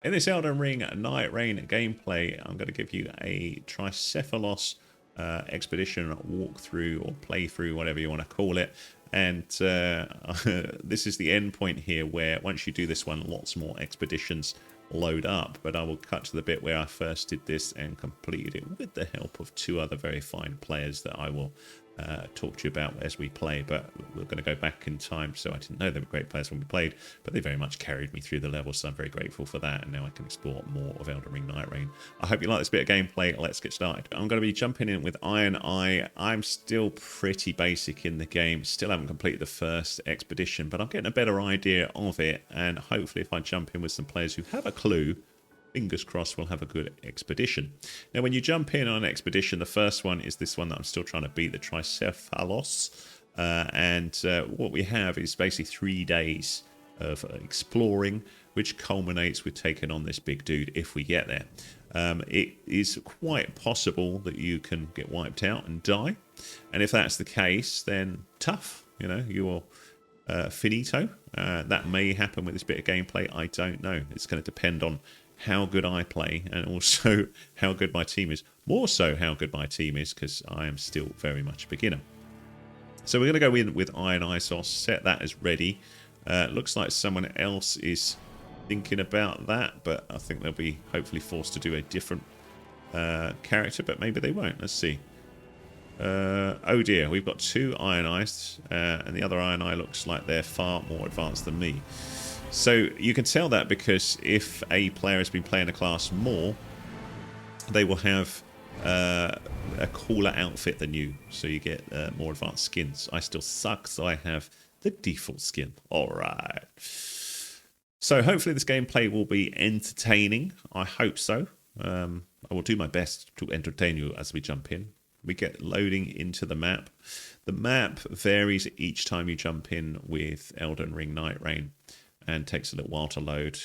In this Elden Ring Nightreign gameplay, I'm going to give you a Tricephalos expedition walkthrough or playthrough, whatever you want to call it. And this is the end point here where once you do this one, lots more expeditions load up. But I will cut to the bit where I first did this and completed it with the help of two other very fine players that I will talk to you about as we play. But we're going to go back in time, so I didn't know they were great players when we played, but they very much carried me through the level, so I'm very grateful for that. And now I can explore more of Elden Ring Nightreign. I hope you like this bit of gameplay. Let's get started. I'm going to be jumping in with Ironeye. I'm still pretty basic in the game, still haven't completed the first expedition, but I'm getting a better idea of it, and hopefully if I jump in with some players who have a clue, fingers crossed we'll have a good expedition. Now when you jump in on an expedition, the first one is this one that I'm still trying to beat, the Tricephalos. What we have is basically 3 days of exploring, which culminates with taking on this big dude if we get there. It is quite possible that you can get wiped out and die. And if that's the case, then tough. You know, you're finito. That may happen with this bit of gameplay. I don't know. It's going to depend on how good I play and also how good my team is. More so how good my team is, because I am still very much a beginner. So we're going to go in with Ironeye, so I'll set that as ready. Looks like someone else is thinking about that, but I think they'll be hopefully forced to do a different character, but maybe they won't. Let's see. Oh dear, we've got 2 Ironeyes, and the other Ironeye looks like they're far more advanced than me. So you can tell that because if a player has been playing a class more, they will have a cooler outfit than you, so you get more advanced skins. I still suck, so I have the default skin. Alright. So hopefully this gameplay will be entertaining. I hope so. I will do my best to entertain you as we jump in. We get loading into the map. The map varies each time you jump in with Elden Ring Nightreign, and takes a little while to load.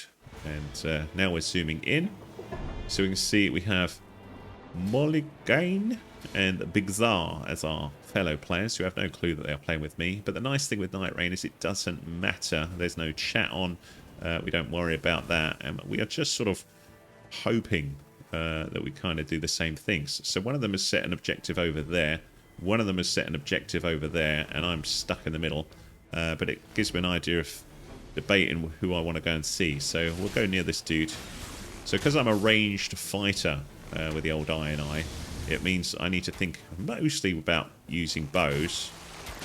And now we're zooming in, so we can see we have Mulligan and Big Czar as our fellow players who have no clue that they are playing with me. But the nice thing with Nightreign is it doesn't matter. There's no chat on. We don't worry about that, and we are just sort of hoping that we kind of do the same things. So one of them has set an objective over there, one of them has set an objective over there, and I'm stuck in the middle. But it gives me an idea of debating who I want to go and see. So we'll go near this dude. So because I'm a ranged fighter with the old Ironeye, it means I need to think mostly about using bows,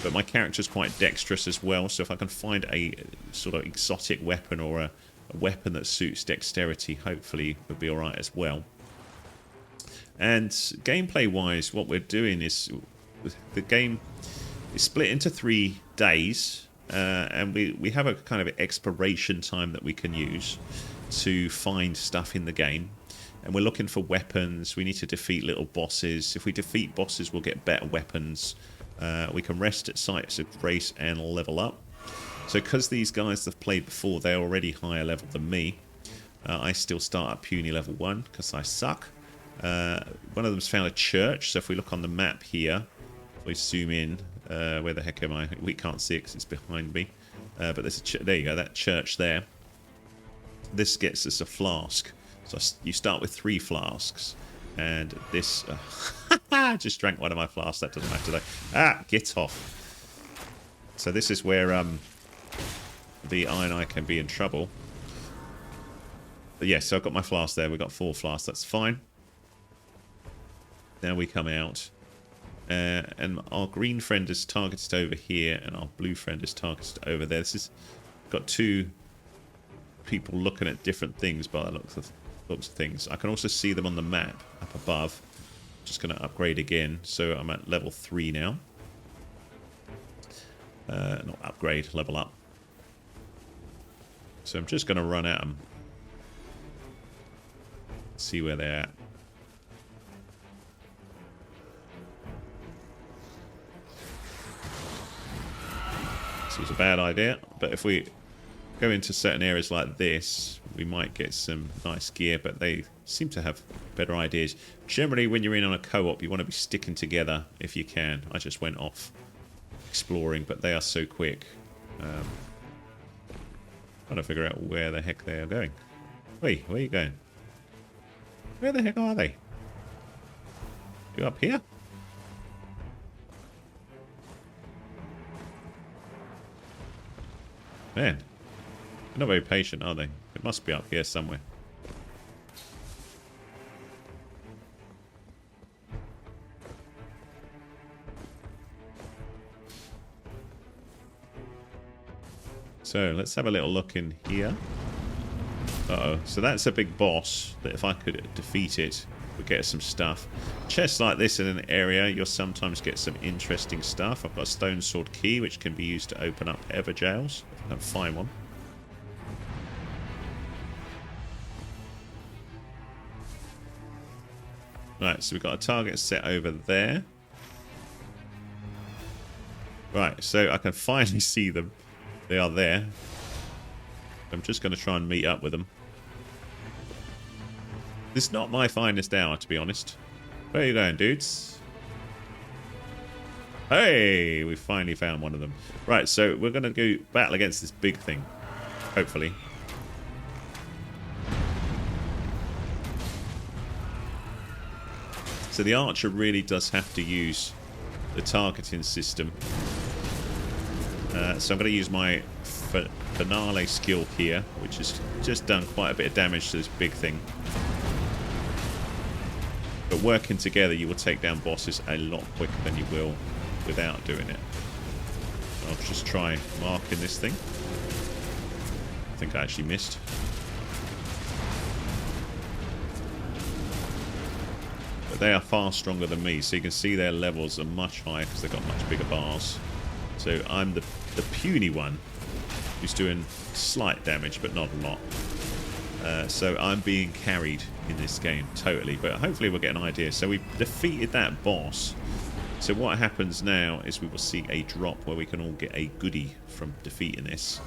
but my character's quite dexterous as well, so if I can find a sort of exotic weapon or a weapon that suits dexterity, hopefully it'll be alright as well. And gameplay wise, what we're doing is the game is split into 3 days. And we have a kind of exploration time that we can use to find stuff in the game. And we're looking for weapons. We need to defeat little bosses. If we defeat bosses, we'll get better weapons. We can rest at sites of grace and level up. So because these guys have played before, they're already higher level than me. I still start at puny level 1 because I suck. One of them's found a church. So if we look on the map here, if we zoom in, where the heck am I? We can't see it because it's behind me. But there's there you go, that church there. This gets us a flask. So you start with 3 flasks. And this... I just drank one of my flasks. That doesn't matter though. Ah, get off. So this is where the Ironeye can be in trouble. But yes, so I've got my flask there. We've got 4 flasks. That's fine. Now we come out. And our green friend is targeted over here, and our blue friend is targeted over there. This is got 2 people looking at different things by the looks of things. I can also see them on the map up above. Just going to upgrade again, so I'm at level 3 now. Not upgrade, level up. So I'm just going to run at them. See where they're at. It was a bad idea, but if we go into certain areas like this, we might get some nice gear, but they seem to have better ideas. Generally, when you're in on a co-op, you want to be sticking together if you can. I just went off exploring, but they are so quick. Trying to figure out where the heck they are going. Wait, where are you going? Where the heck are they? You up here? Man, they're not very patient, are they? It must be up here somewhere. So let's have a little look in here. Uh-oh. So that's a big boss that if I could defeat it, would get us some stuff. Chests like this in an area, you'll sometimes get some interesting stuff. I've got a stone sword key, which can be used to open up ever jails. If I can find one. Right, so we've got a target set over there. Right, so I can finally see them. They are there. I'm just going to try and meet up with them. This is not my finest hour, to be honest. Where are you going, dudes? Hey, we finally found one of them. Right, so we're going to go battle against this big thing. Hopefully. So the archer really does have to use the targeting system. So I'm going to use my finale skill here, which has just done quite a bit of damage to this big thing. But working together, you will take down bosses a lot quicker than you will without doing it. I'll just try marking this thing. I think I actually missed. But they are far stronger than me, so you can see their levels are much higher because they've got much bigger bars. So I'm the puny one who's doing slight damage, but not a lot. So I'm being carried in this game, totally. But hopefully we'll get an idea. So we defeated that boss. So what happens now is we will see a drop where we can all get a goodie from defeating this.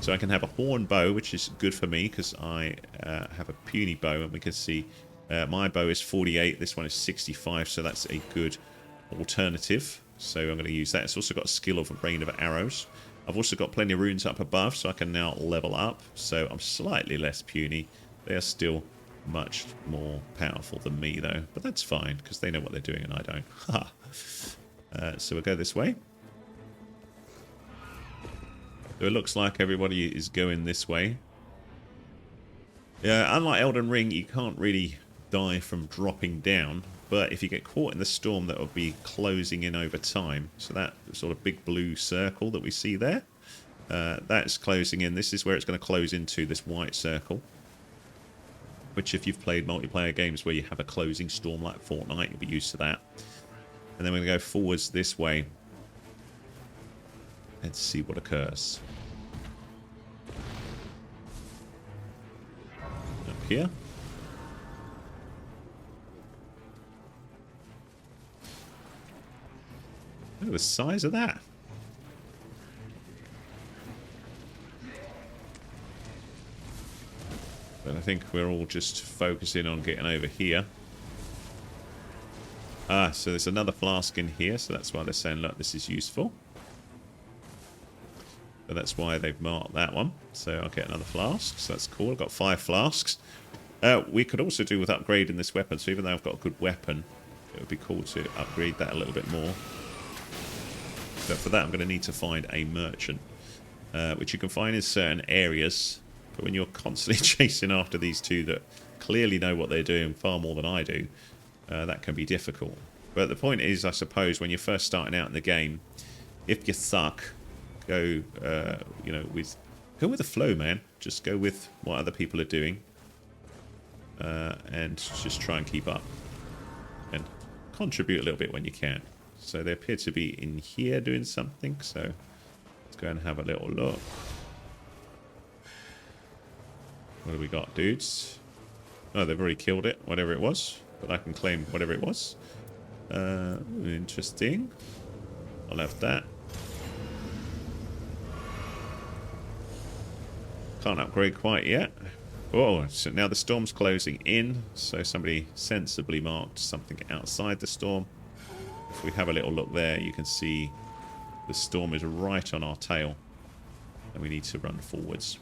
So I can have a horn bow, which is good for me because I have a puny bow, and we can see my bow is 48, this one is 65, so that's a good alternative. So I'm going to use that. It's also got a skill of a rain of arrows. I've also got plenty of runes up above, so I can now level up. So I'm slightly less puny. They are still much more powerful than me, though. But that's fine, because they know what they're doing and I don't. Ha! So we'll go this way. So it looks like everybody is going this way. Yeah, unlike Elden Ring, you can't really die from dropping down. But if you get caught in the storm, that will be closing in over time. So that sort of big blue circle that we see there, that's closing in. This is where it's going to close into this white circle. Which, if you've played multiplayer games where you have a closing storm like Fortnite, you'll be used to that. And then we're going to go forwards this way. Let's see what occurs. Up here. Look at the size of that. But I think we're all just focusing on getting over here. Ah, so there's another flask in here, so that's why they're saying, look, this is useful. So that's why they've marked that one. So I'll get another flask, so that's cool. I've got 5 flasks. We could also do with upgrading this weapon, so even though I've got a good weapon, it would be cool to upgrade that a little bit more. But for that, I'm going to need to find a merchant, which you can find in certain areas. But when you're constantly chasing after these two that clearly know what they're doing far more than I do, that can be difficult. But the point is, I suppose, when you're first starting out in the game, if you suck, go, go with the flow, man. Just go with what other people are doing, and just try and keep up and contribute a little bit when you can. So they appear to be in here doing something, so let's go and have a little look. What do we got, dudes? Oh, they've already killed it, whatever it was. But I can claim whatever it was. Interesting. I'll have that. Can't upgrade quite yet. Oh, so now the storm's closing in, so somebody sensibly marked something outside the storm. If we have a little look there, you can see the storm is right on our tail, and we need to run forwards.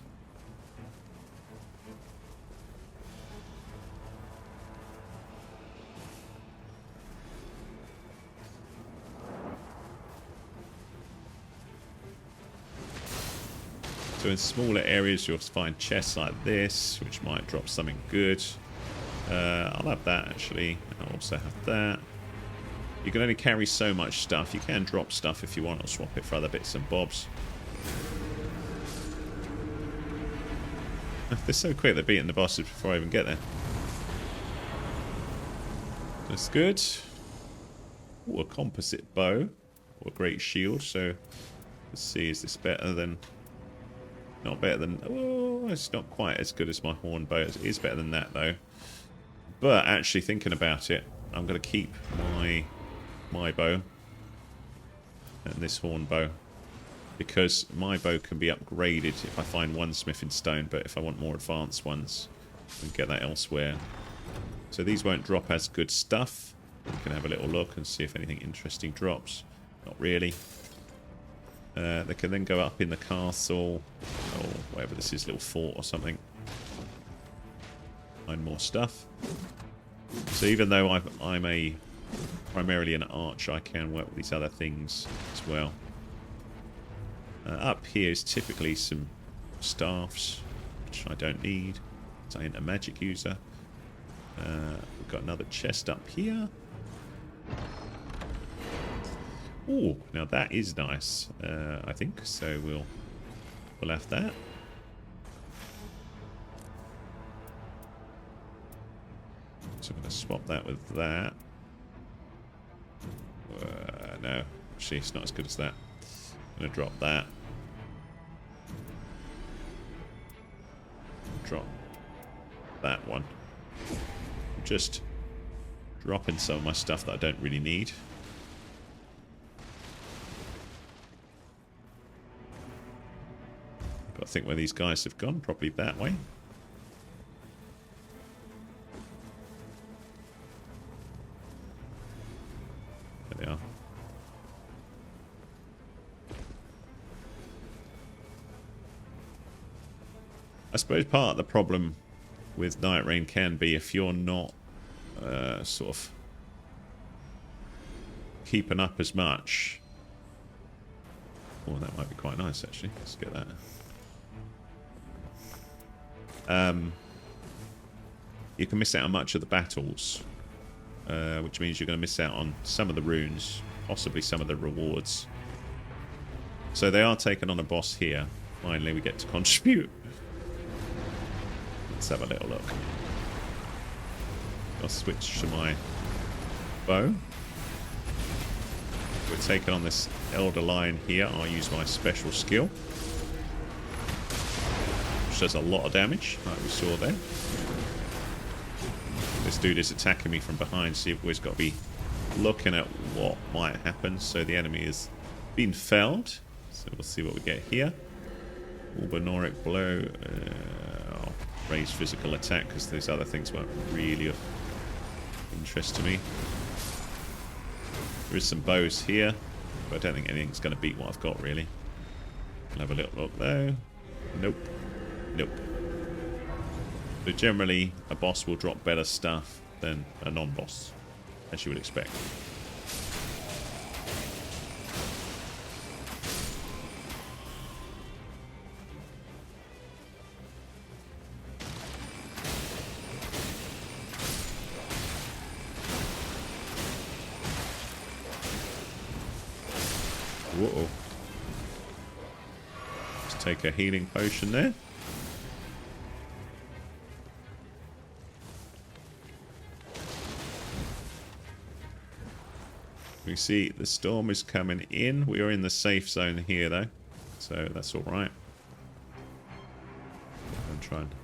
So in smaller areas, you'll find chests like this, which might drop something good. I'll have that, actually. I'll also have that. You can only carry so much stuff. You can drop stuff if you want, or swap it for other bits and bobs. They're so quick, they're beating the bosses before I even get there. That's good. Ooh, a composite bow. Or a great shield, so let's see, is this better than... Not better than... Oh, it's not quite as good as my horn bow. It is better than that, though. But actually, thinking about it, I'm going to keep my bow and this horn bow, because my bow can be upgraded if I find one smithing stone, but if I want more advanced ones, I can get that elsewhere. So these won't drop as good stuff. We can have a little look and see if anything interesting drops. Not really. They can then go up in the castle, or whatever this is, little fort or something. Find more stuff. So even though I'm primarily an archer, I can work with these other things as well. Up here is typically some staffs, which I don't need, because I ain't a magic user. We've got another chest up here. Oh, now that is nice, I think. So we'll have that. So I'm going to swap that with that. No, actually, it's not as good as that. I'm going to drop that. Drop that one. I'm just dropping some of my stuff that I don't really need. Got to think where these guys have gone. Probably that way. There they are. I suppose part of the problem with Nightreign can be if you're not sort of keeping up as much. Oh, that might be quite nice, actually. Let's get that. You can miss out on much of the battles, which means you're going to miss out on some of the runes, possibly some of the rewards. So they are taking on a boss here. Finally, we get to contribute. Let's have a little look. I'll switch to my bow. We're taking on this Elder Lion here. I'll use my special skill, which does a lot of damage, like we saw there. This dude is attacking me from behind, so you've always got to be looking at what might happen. So the enemy has been felled. So we'll see what we get here. Urbonoric blow. I'll raise physical attack because those other things weren't really of interest to me. There is some bows here, but I don't think anything's going to beat what I've got, really. I'll have a little look though. Nope. Nope. But generally, a boss will drop better stuff than a non-boss, as you would expect. Whoa. Let's take a healing potion there. We see the storm is coming in. We are in the safe zone here, though, so that's all right. I'm trying to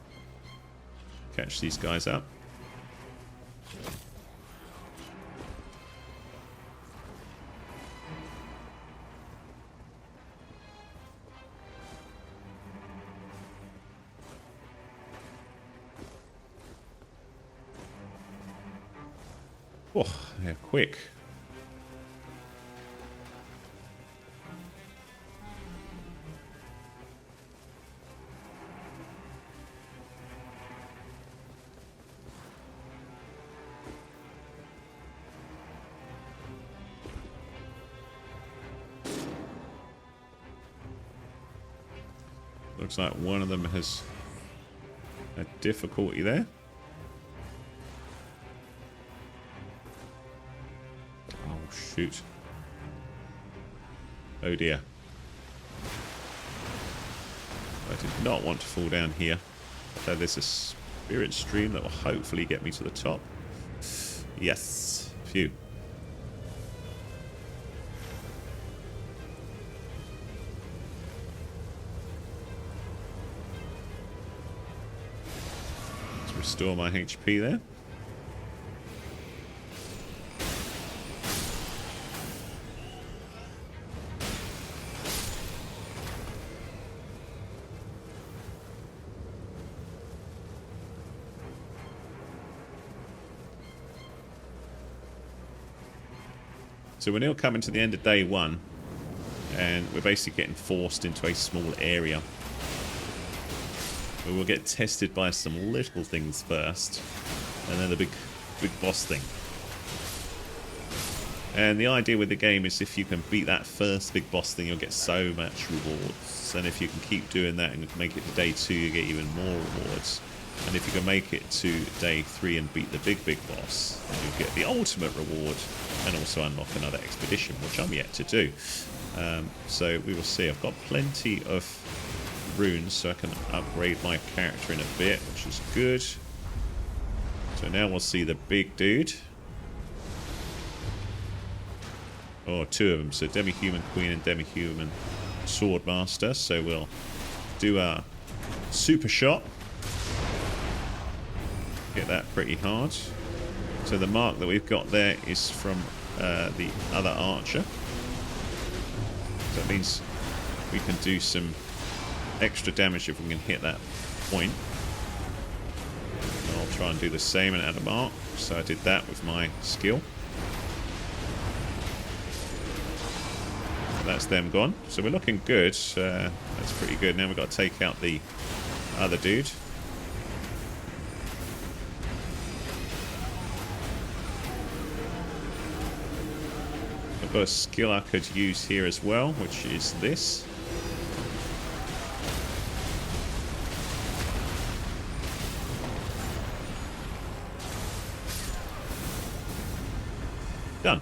catch these guys up. Oh, they're quick. Looks like one of them has a difficulty there. Oh, shoot. Oh, dear. I did not want to fall down here. So there's a spirit stream that will hopefully get me to the top. Yes. Phew. Let's restore my HP there. So we're now coming to the end of day 1, and we're basically getting forced into a small area. We will get tested by some little things first, and then the big boss thing. And the idea with the game is if you can beat that first big boss thing, you'll get so much rewards. And if you can keep doing that and make it to day 2, you get even more rewards. And if you can make it to day 3 and beat the big boss, then you'll get the ultimate reward and also unlock another expedition, which I'm yet to do. So we will see. I've got plenty of runes, so I can upgrade my character in a bit, which is good. So now we'll see the big dude. Oh, 2 of them. So Demi-Human Queen and Demi-Human Swordmaster. So we'll do a super shot. Get that pretty hard. So the mark that we've got there is from the other archer. So that means we can do some extra damage if we can hit that point. And I'll try and do the same and add a mark. So I did that with my skill. That's them gone. So we're looking good. That's pretty good. Now we've got to take out the other dude. I've got a skill I could use here as well, which is this. Done.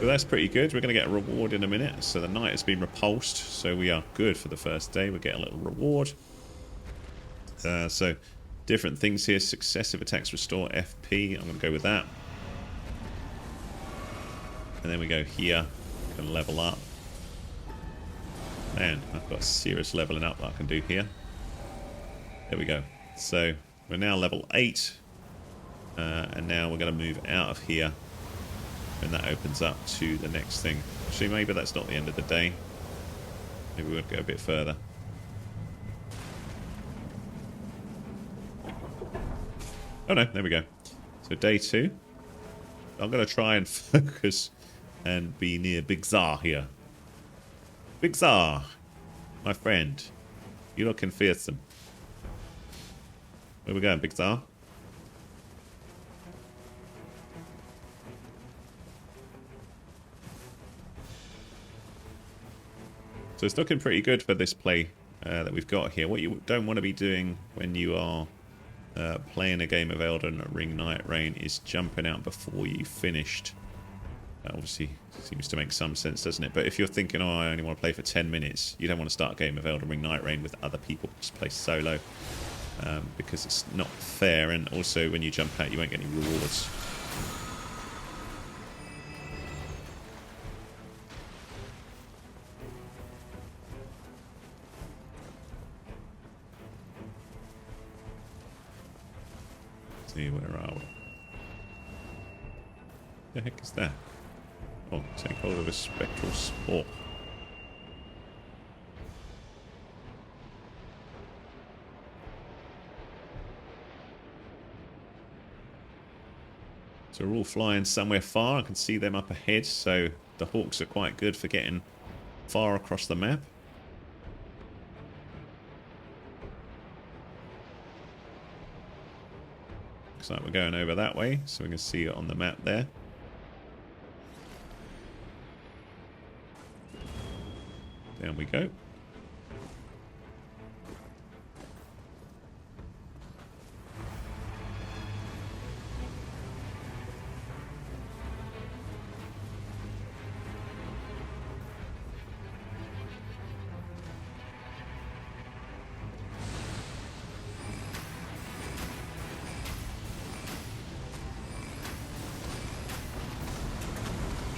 So that's pretty good. We're going to get a reward in a minute. So the knight has been repulsed, so we are good for the first day. We get a little reward. So different things here. Successive attacks restore FP. I'm going to go with that. And then we go here, can level up. Man, I've got serious leveling up that I can do here. There we go. So we're now level 8. And now we're going to move out of here. And that opens up to the next thing. Actually, maybe that's not the end of the day. Maybe we'll go a bit further. Oh no, there we go. So day 2. I'm going to try and focus and be near Big Czar here. Big Czar, my friend. You're looking fearsome. Where we going, Big Czar? So it's looking pretty good for this play that we've got here. What you don't want to be doing when you are playing a game of Elden Ring Nightreign is jumping out before you finished. Obviously, seems to make some sense, doesn't it? But if you're thinking, oh, I only want to play for 10 minutes, you don't want to start a game of Elden Ring Nightreign with other people. Just play solo, because it's not fair, and also when you jump out, you won't get any rewards. Let's see, where are we? The heck is that? Oh, take hold of a spectral spore. So we're all flying somewhere far. I can see them up ahead, so the hawks are quite good for getting far across the map. Looks like we're going over that way, so we can see it on the map there. Down we go.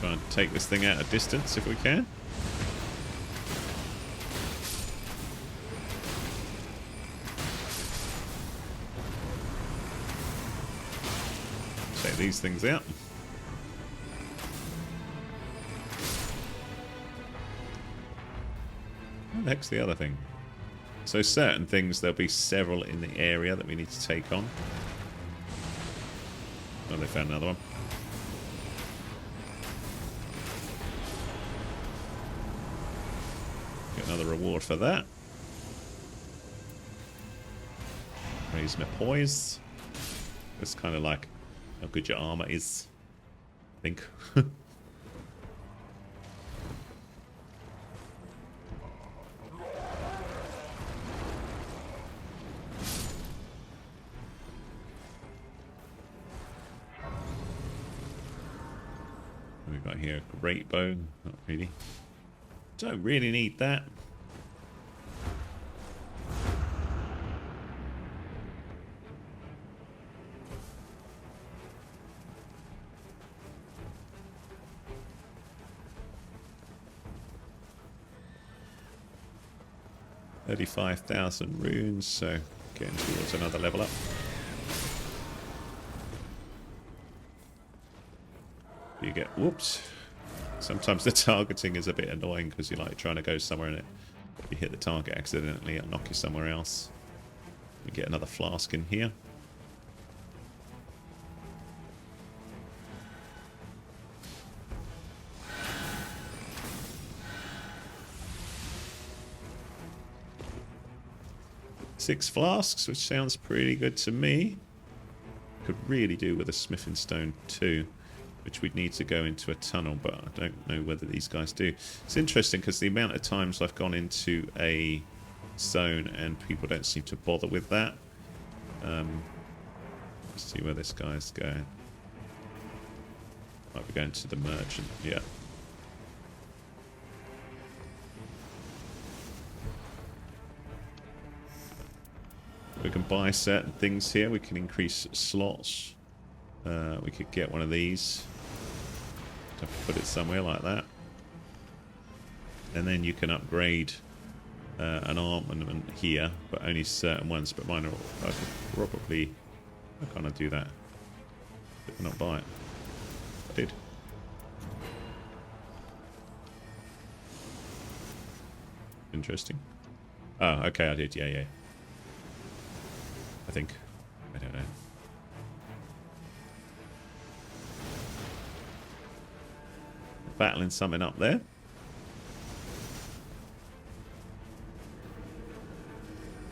try and take this thing out of distance if we can. Take these things out. What the heck's the other thing? So certain things, there'll be several in the area that we need to take on. Oh, they found another one. Get another reward for that. Raise my poise. It's kind of like how good your armor is, I think. We've got here a great bow. Not really. Don't really need that. $35,000 runes, so getting towards another level up. You get, whoops. Sometimes the targeting is a bit annoying because you're like trying to go somewhere and you hit the target accidentally, it'll knock you somewhere else. You get another flask in here. Six flasks, which sounds pretty good to me. Could really do with a smithing stone too, which we'd need to go into a tunnel, but I don't know whether these guys do. It's interesting because the amount of times I've gone into a zone and people don't seem to bother with that. Let's see where this guy's going. Might be going to the merchant, yeah. We can buy certain things here. We can increase slots. We could get one of these. Have to put it somewhere like that. And then you can upgrade an armament here, but only certain ones. But mine are, I could probably... How can I do that? Did I not buy it? I did. Interesting. Oh, okay, I did. Yeah, yeah. I think. I don't know. Battling something up there.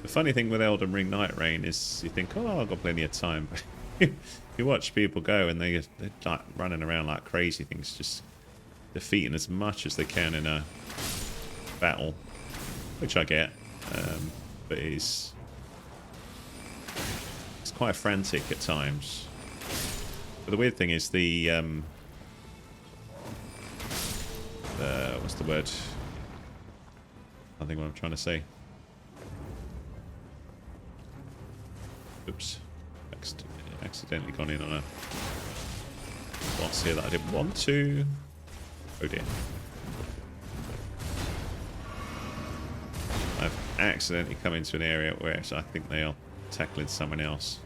The funny thing with Elden Ring Nightreign is you think, oh, I've got plenty of time. But you watch people go and they're like running around like crazy things, just defeating as much as they can in a battle, which I get. But it's quite frantic at times. But the weird thing is the what's the word? I think what I'm trying to say. Oops. Accidentally gone in on a boss here that I didn't want to. Oh dear. I've accidentally come into an area where I think they are tackling someone else.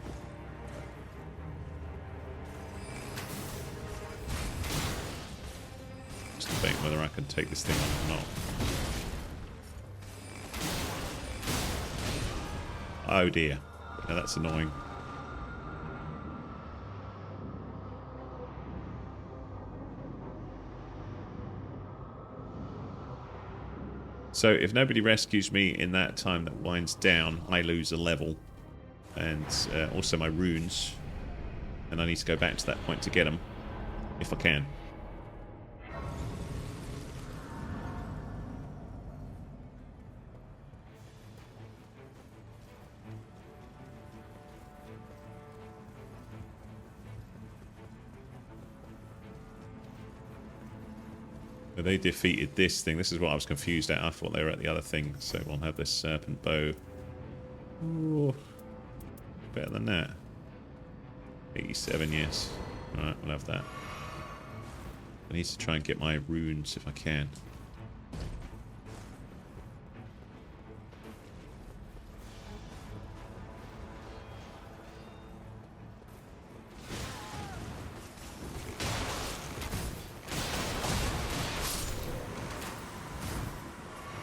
Just debating whether I can take this thing on or not. Oh dear. Now that's annoying. So if nobody rescues me in that time that winds down, I lose a level. And also my runes. And I need to go back to that point to get them. If I can. But they defeated this thing. This is what I was confused at. I thought they were at the other thing. So we'll have this serpent bow. Ooh. Better than that. 87 years. Alright, we'll have that. I need to try and get my runes if I can.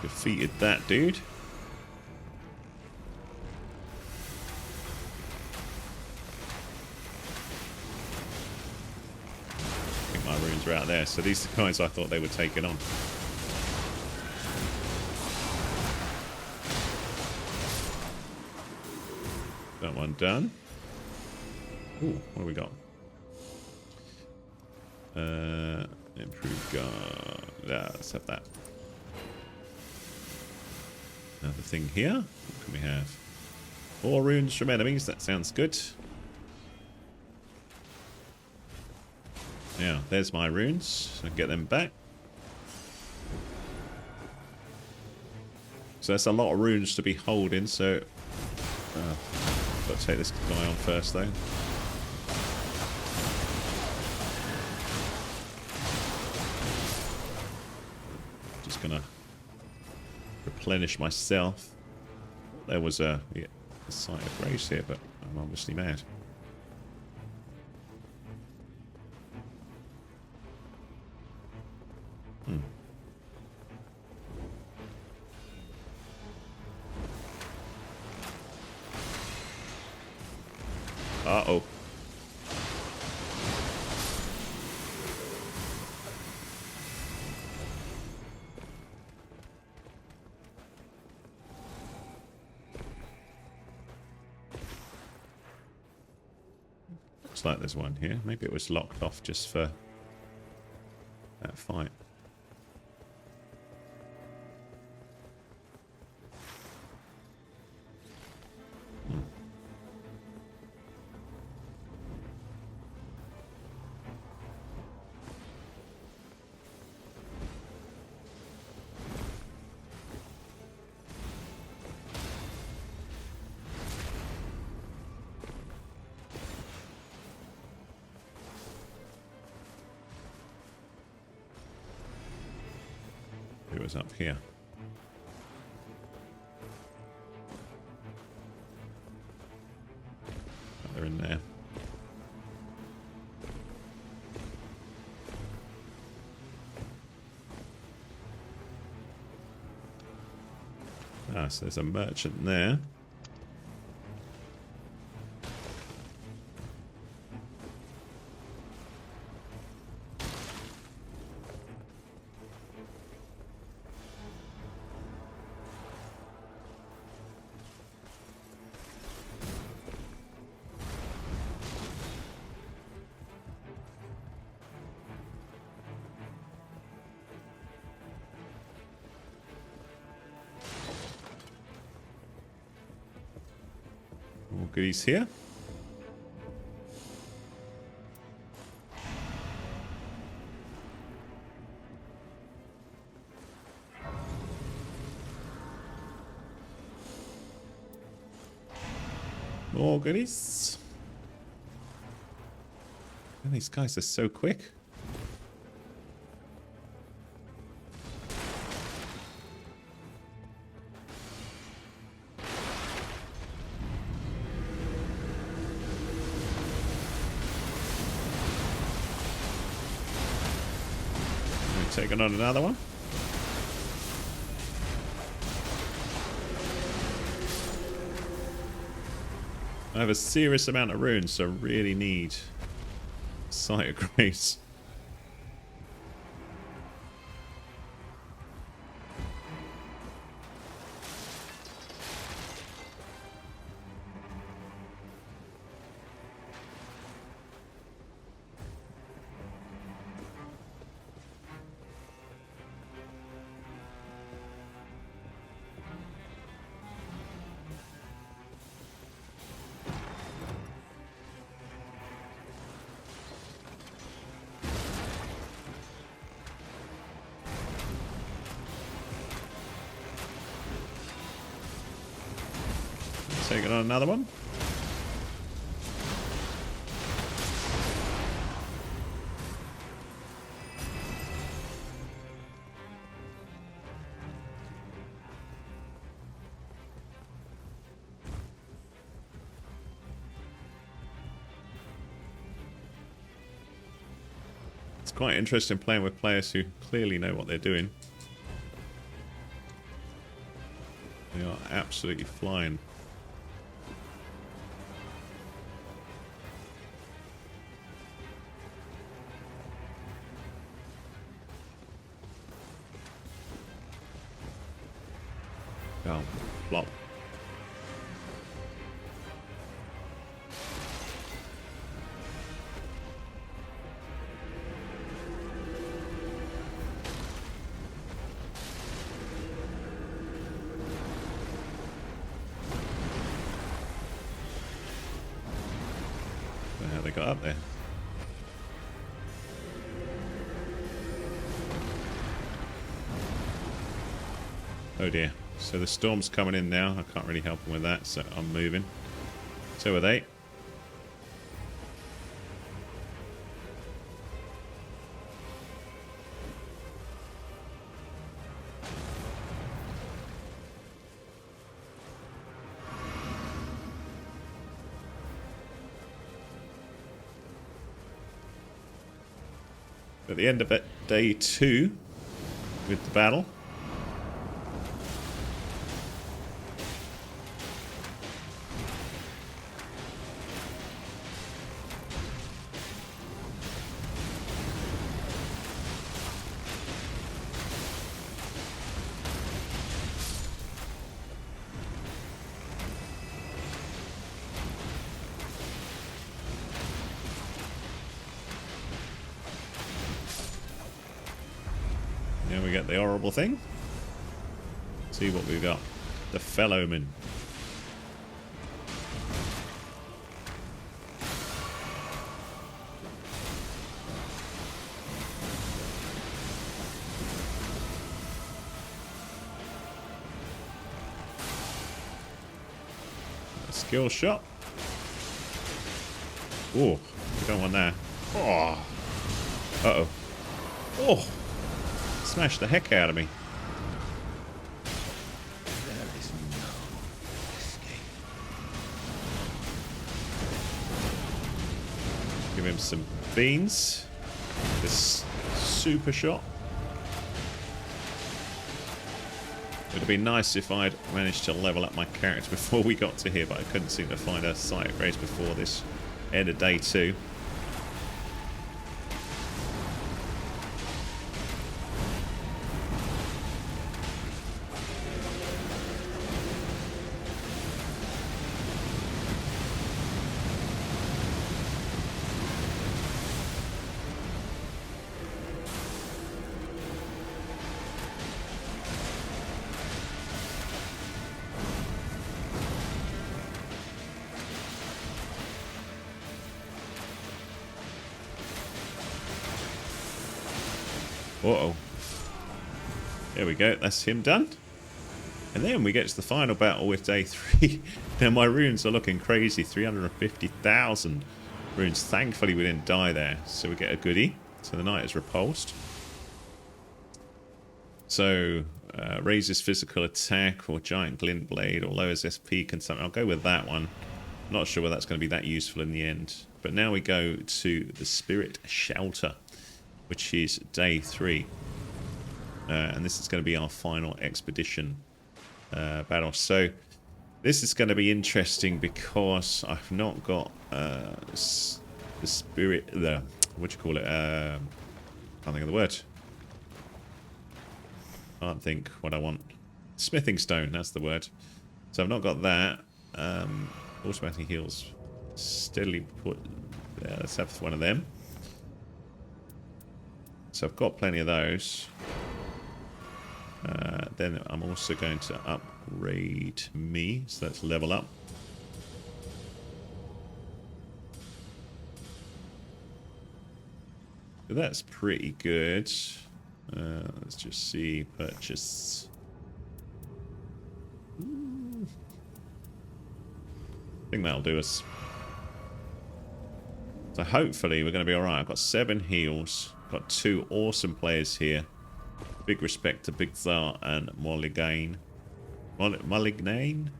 Defeated that dude. I think my runes are out there. So these are the guys I thought they were taking on. That one done. Ooh, what do we got? Improved guard. Yeah, let's have that. Another thing here. What can we have? 4 runes from enemies. That sounds good. Yeah, there's my runes. So I can get them back. So that's a lot of runes to be holding. So, got to take this guy on first, though. Just gonna replenish myself. There was a site of grace here, but I'm obviously mad. Uh-oh. Looks like there's one here. Maybe it was locked off just for that fight. It was up here. Oh, they're in there. Ah, so there's a merchant there. More goodies here. More goodies. And these guys are so quick. Taking on another one. I have a serious amount of runes, so I really need Sight of Grace. Taking on another one. quite interesting playing with players who clearly know what they're doing. They are absolutely flying. Oh, flop. How they got up there. Oh dear. So the storm's coming in now. I can't really help them with that, so I'm moving. So are they. At the end of it, day 2 with the battle. Now we get the horrible thing. See what we've got. The Fellowman. A skill shot. Oh, we don't want that. Oh. Uh-oh. Oh. Smashed the heck out of me. There is no escape. Give him some beans. This super shot. It would have been nice if I'd managed to level up my character before we got to here, but I couldn't seem to find a site race before this end of day 2. Uh-oh. There we go. That's him done. And then we get to the final battle with day 3. Now my runes are looking crazy. 350,000 runes. Thankfully we didn't die there. So we get a goodie. So the knight is repulsed. So raises physical attack or giant glint blade or lowers SP consumption. I'll go with that one. Not sure whether that's going to be that useful in the end. But now we go to the Spirit Shelter, which is day 3. And this is going to be our final expedition battle. So this is going to be interesting because I've not got the spirit, what do you call it? Can't think of the word. Can't think what I want. Smithing stone, that's the word. So I've not got that. Automatic heals. Steadily put. Let's have one of them. So I've got plenty of those. Then I'm also going to upgrade me. So let's level up. So that's pretty good. Let's just see. Purchase. I think that'll do us. So hopefully we're going to be alright. I've got 7 heals. Got 2 awesome players here. Big respect to Big Tsar and Mulligan. Mulligan?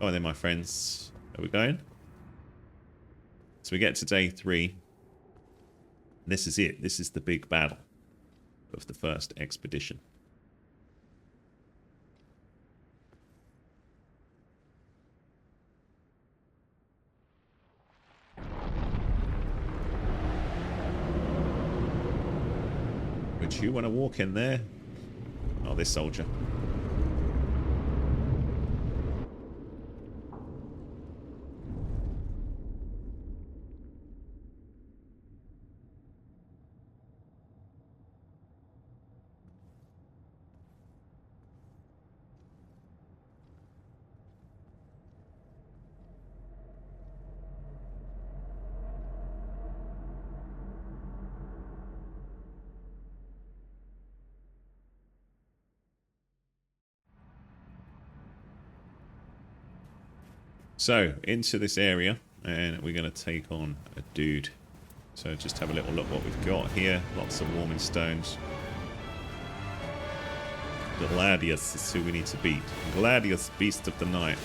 Oh, they're my friends. Are we going? So we get to day 3. This is it. This is the big battle of the first expedition. Would you want to walk in there? Oh, this soldier. So, into this area, and we're going to take on a dude. So just have a little look what we've got here. Lots of warming stones. Gladius is who we need to beat. Gladius, Beast of the Night.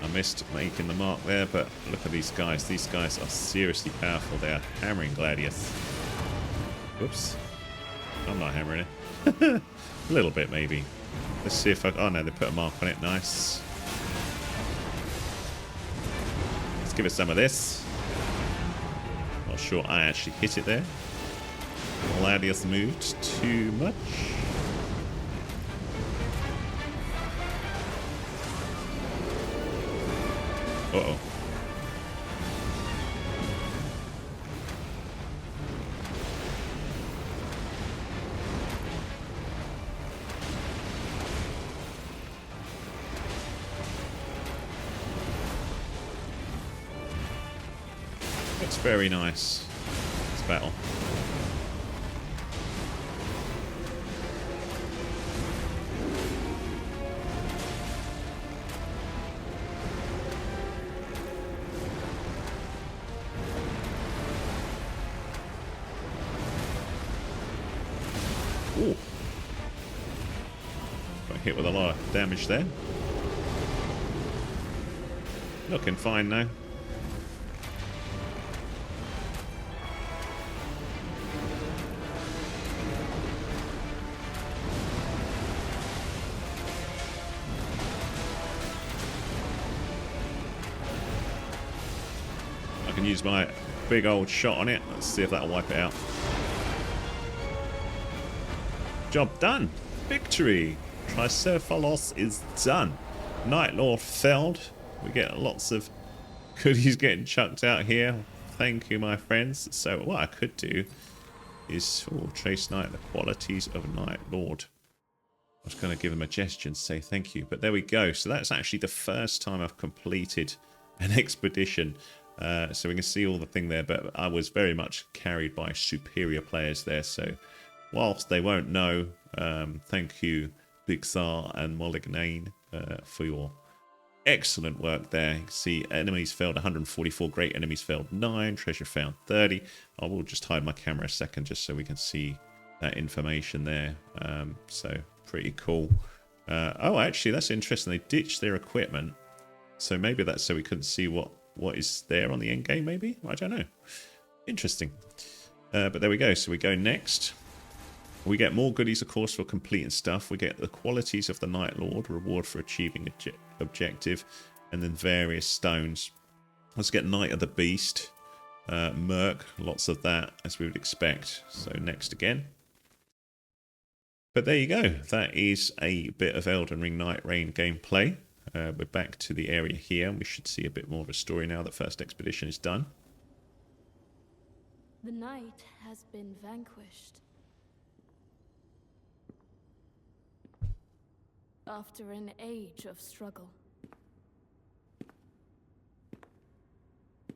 I missed making the mark there, but look at these guys. These guys are seriously powerful. They are hammering Gladius. Whoops. I'm not hammering it. A little bit, maybe. Let's see if I... Oh, no, they put a mark on it. Nice. Let's give it some of this. Not sure I actually hit it there. Gladius moved too much. Uh-oh. Looks very nice, this battle. Ooh. Got hit with a lot of damage there. Looking fine now. I can use my big old shot on it. Let's see if that'll wipe it out. Job done. Victory. Tricephalos is done. Night Lord felled. We get lots of goodies getting chucked out here. Thank you, my friends. So what I could do is Trace Knight, the qualities of Night Lord. I was going to give him a gesture and say thank you, but there we go. So that's actually the first time I've completed an expedition. So we can see all the thing there, but I was very much carried by superior players there. So whilst they won't know, thank you, Big Tsar and Molignane, for your excellent work there. You can see enemies failed 144, great enemies failed 9, treasure found 30. I will just hide my camera a second just so we can see that information there. So pretty cool. Oh, actually, that's interesting. They ditched their equipment. So maybe that's so we couldn't see what is there on the end game, maybe? I don't know. Interesting. But there we go. So we go next. We get more goodies, of course, for completing stuff. We get the qualities of the Night Lord, reward for achieving objective, and then various stones. Let's get Knight of the Beast, Merc, lots of that, as we would expect. So next again. But there you go. That is a bit of Elden Ring Nightreign gameplay. We're back to the area here. We should see a bit more of a story now that first expedition is done. The night has been vanquished. After an age of struggle.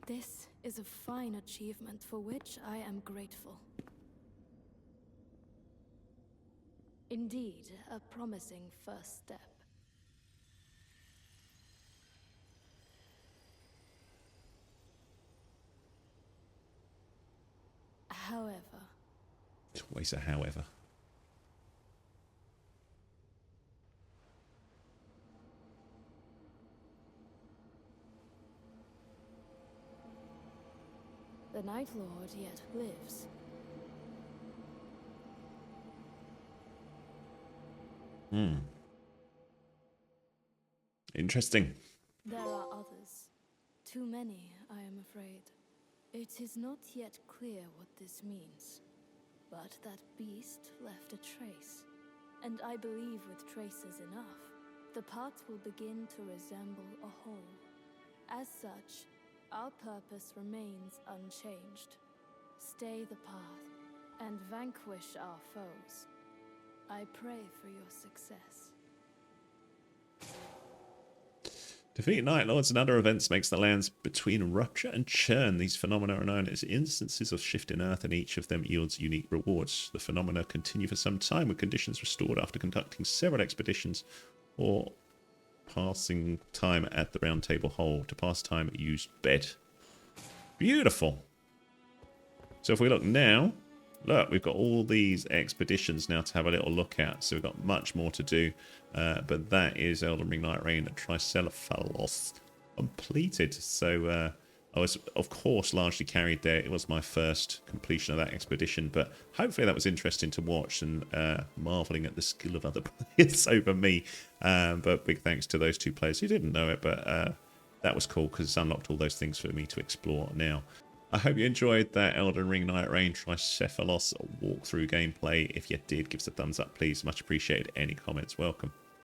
This is a fine achievement for which I am grateful. Indeed, a promising first step. However... It's always a however. The Night Lord yet lives. Interesting. There are others. Too many, I am afraid. It is not yet clear what this means. But that beast left a trace. And I believe with traces enough, the parts will begin to resemble a whole. As such, our purpose remains unchanged. Stay the path and vanquish our foes. I pray for your success. Defeat Night Lords and other events makes the lands between rupture and churn. These phenomena are known as instances of shift in Earth, and each of them yields unique rewards. The phenomena continue for some time, with conditions restored after conducting several expeditions or passing time at the Round Table Hole. To pass time, use bed. Beautiful. So if we look now, look, we've got all these expeditions now to have a little look at. So we've got much more to do. But that is Elden Ring Nightreign Tricephalos completed. So I was, of course, largely carried there. It was my first completion of that expedition. But hopefully that was interesting to watch and marveling at the skill of other players over me. But big thanks to those two players who didn't know it. But that was cool because it's unlocked all those things for me to explore now. I hope you enjoyed that Elden Ring Nightreign Tricephalos walkthrough gameplay. If you did, give us a thumbs up, please. Much appreciated. Any comments, welcome.